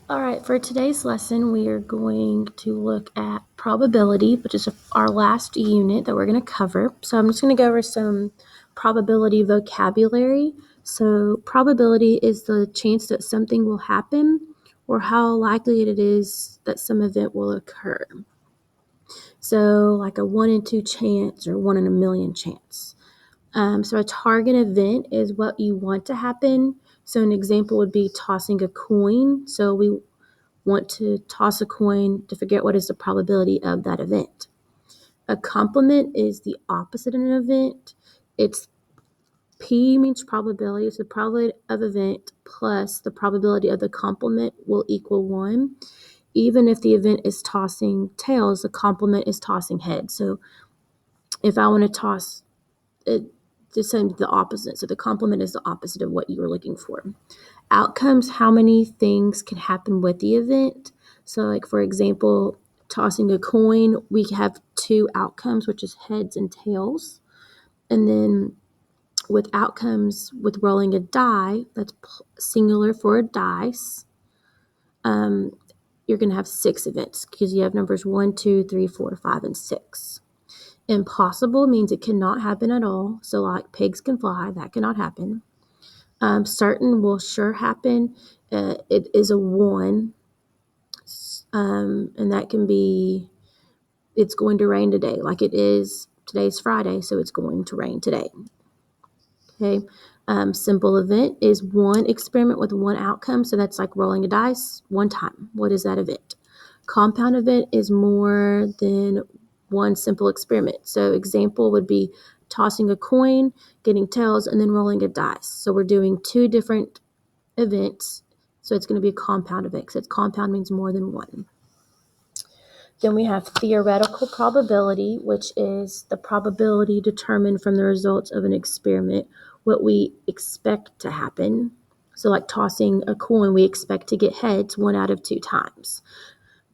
All right, for today's lesson, we are going to look at probability, which is our last unit that we're going to cover. So I'm just going to go over some probability vocabulary. So probability is the chance that something will happen or how likely it is that some event will occur. So like a 1 in 2 chance or 1 in a million chance. So a target event is what you want to happen. So an example would be tossing a coin. So we want to toss a coin to figure out what is the probability of that event. A complement is the opposite of an event. It's P means probability. So the probability of event plus the probability of the complement will equal 1. Even if the event is tossing tails, the complement is tossing heads. So if I want to toss it, just the opposite. So the complement is the opposite of what you were looking for. Outcomes, how many things can happen with the event. So like for example, tossing a coin, we have 2 outcomes, which is heads and tails. And then with outcomes, with rolling a die, that's singular for a dice, you're going to have 6 events because you have numbers 1, 2, 3, 4, 5, and 6. Impossible means it cannot happen at all. So like pigs can fly, that cannot happen. Certain will sure happen. It is a 1. And that can be, it's going to rain today, like it is, today's Friday, so it's going to rain today. Okay. Simple event is 1 experiment with 1 outcome, so that's like rolling a dice 1 time. What is that event? Compound event is more than 1 simple experiment. So example would be tossing a coin, getting tails, and then rolling a dice. So we're doing 2 different events, so it's going to be a compound event because compound means more than 1. Then we have theoretical probability, which is the probability determined from the results of an experiment, what we expect to happen. So like tossing a coin, we expect to get heads 1 out of 2 times.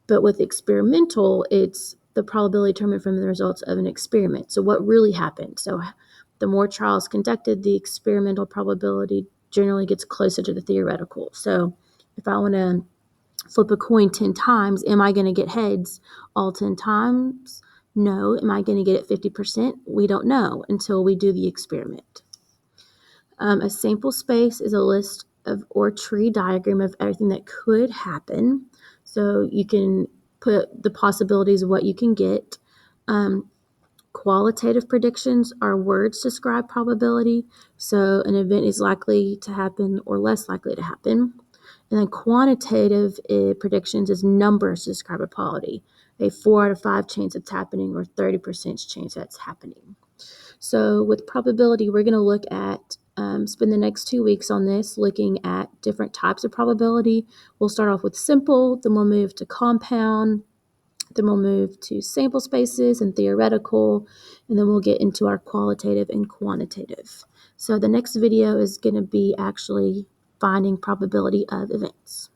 But with experimental, it's the probability determined from the results of an experiment. So what really happened? So the more trials conducted, the experimental probability generally gets closer to the theoretical. So if I want to flip a coin 10 times, am I going to get heads all 10 times? No. Am I going to get it 50%? We don't know until we do the experiment. A sample space is a list of or tree diagram of everything that could happen. So you can put the possibilities of what you can get. Qualitative predictions are words describe probability. So an event is likely to happen or less likely to happen. And then quantitative predictions is numbers describe a probability. A 4 out of 5 chance it's happening or 30% chance that's happening. So with probability, we're going to look at, spend the next 2 weeks on this, looking at different types of probability. We'll start off with simple, then we'll move to compound, then we'll move to sample spaces and theoretical, and then we'll get into our qualitative and quantitative. So the next video is going to be actually finding probability of events.